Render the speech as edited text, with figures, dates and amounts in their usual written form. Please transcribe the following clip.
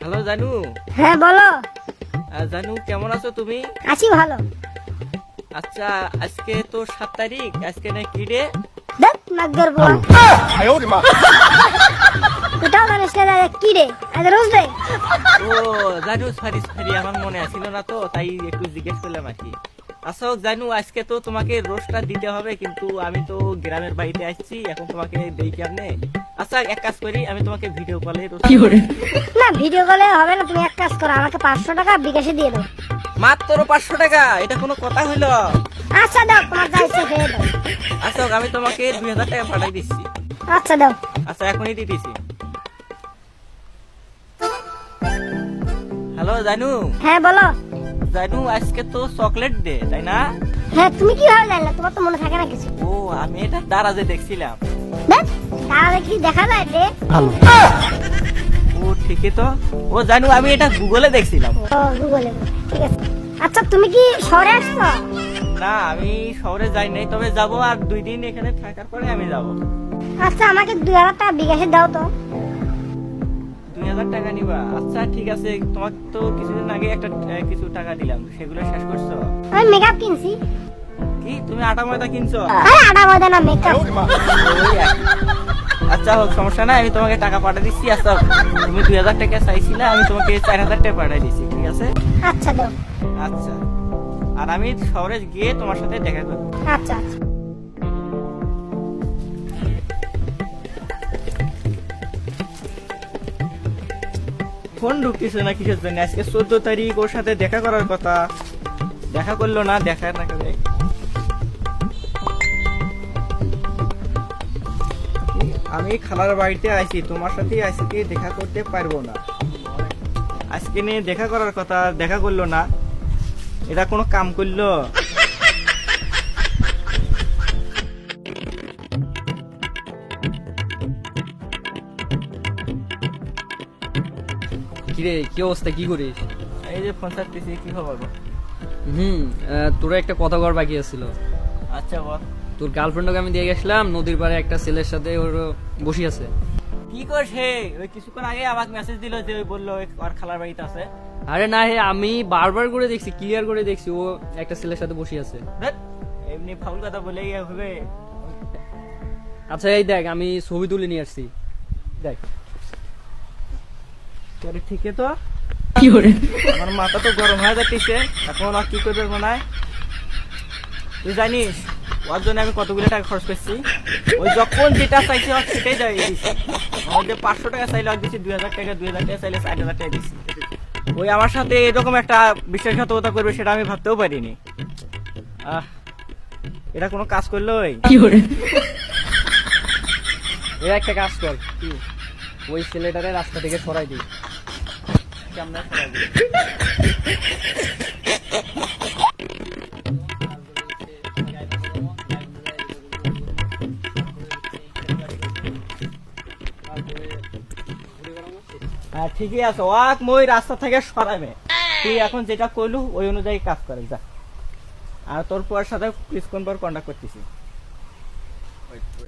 Hello জানু। হ্যাঁ বলো। জানু কেমন আছো তুমি? আছি ভালো। আচ্ছা আজকে তো 7 তারিখ, আজকে না কি রে? দেখ নাগর বুয়া এটাও জানিস না কি রে? আজ রোজ ডে। ও জানু, সরি সরি, আমার মনে আসছিল না তো, তাই একটু জিজ্ঞেস করলাম আর কি। আচ্ছা জানু, আজকে তো তোমাকে রোজটা দিতে হবে, কিন্তু আমি তো গ্রামের বাড়িতে আসছি, এখন তোমাকে দেই কেমনে? আচ্ছা এক কাজ করি, আমি তোমাকে ভিডিও কলে না ভিডিও কলে হবে না, তুমি এক কাজ করো, আমাকে 500 টাকা বিকাশে দিয়ে দাও। মাত্র 500 টাকা? এটা কোনো কথা হইলো? আচ্ছা দাও, তোমার যা ইচ্ছে খেয়ে দাও। আচ্ছা আমি তোমাকে 2000 টাকা পাঠাই দিচ্ছি। আচ্ছা দাও। আচ্ছা এখনই দিতেছি। হ্যালো জানু। হ্যাঁ বলো। জানু আজকে তো চকলেট ডে, তাই না? হ্যাঁ তুমি কিভাবে জানলে? তোমার তো মনে থাকে না কিছু। ও আমি এটা দারাজে দেখছিলাম। দেখ তাহলে কি দেখা যায় রে? ভালো। ও ঠিকই তো। ও জানু আমি এটা গুগলে দেখছিলাম। ও গুগলে, ঠিক আছে। আচ্ছা তুমি কি শহরে আসছো? না আমি শহরে যাই নাই, তবে যাব, আর 2 দিন এখানে থাকার পরে আমি যাব। আচ্ছা আমাকে 2000 টাকা বিকাশে দাও তো। 2000 টাকা নিবা? আচ্ছা ঠিক আছে, তোমাকে তো কিছুদিন আগে একটা কিছু টাকা দিলাম, সেগুলো শেষ করছো? আমি মেকআপ কিনছি। কি তুমি আটা ময়দা কিনছো? আরে আটা ময়দা না, মেকআপ। আচ্ছা হোক, সমস্যা নাই, আমি তোমাকে টাকা পাঠিয়ে দিচ্ছি। আচ্ছা তুমি 2000 টাকা চাইছিলে, আমি তোমাকে 4000 টাকা পাঠিয়ে দিচ্ছি, ঠিক আছে? আচ্ছা দাও। আচ্ছা, আর আমি শহরে গিয়ে তোমার সাথে দেখা করব। আচ্ছা আচ্ছা। ফোন ঢুকতেছে না কিসের জন্য? আজকে 14 তারিখ, ওর সাথে দেখা করার কথা, দেখা করলো না, দেখা না করে। আমি খালার বাড়িতে আইছি, তোমার সাথে আজকে দেখা করতে পারবো না। আজকে নিয়ে দেখা করার কথা, দেখা করলো না, এটা কোনো কাম করলো? কিরে কি অবস্থা, কি করিস? এই যে ফোন চাপতেছি, কি খবর? তোরা একটা কথা কর বাকি আছিল। আচ্ছা বল। তোর গার্লফ্রেন্ডকে আমি দিয়ে গেছিলাম, নদীর পাড়ে একটা ছেলের সাথে ওর বসে আছে। কি করছে? ওই কিছুক্ষণ আগে আমাকে মেসেজ দিল যে ওই বললো ওর খালার বাড়িতে আছে। আরে না হে, আমি বারবার করে দেখছি, ক্লিয়ার করে দেখছি ও একটা ছেলের সাথে বসে আছে। ধ্যাৎ, এমনি ফাউল কথা বলেই হবে। আচ্ছা এই দেখ, আমি ছবি তুলে নিয়ে আসছি, দেখ। আরে ঠিকই তো। কি করে? আমার মাথা তো গরম হয়ে যাচ্ছে, এখন আর কি করবে মনে হয়। তুই জানিস ওর জন্য আমি কতগুলো টাকা খরচ করছি? ওই যখন যেটা চাইছে ওর সেটাই দিয়েছি। আমাদের 500 টাকা চাইলে ওর দিচ্ছি 2000 টাকা, 2000 টাকা চাইলে 6000 টাকা দিচ্ছি। ওই আমার সাথে এরকম একটা বিশ্বাসঘাতকতা করবে সেটা আমি ভাবতেও পারিনি। এটা কোনো কাজ করলো? কি করে? এর একটা কাজ কর, কি ওই ছেলেটারে রাস্তা থেকে সরাই দিই। কেমন সরাই দিই? ঠিকই আছে, ওয়াক মই রাস্তা থেকে সরাবে। তুই এখন যেটা কইলু ওই অনুযায়ী কাজ করে যা। আর তোর পর সাথে কিছুক্ষণ পর কন্টাক্ট করতেছি।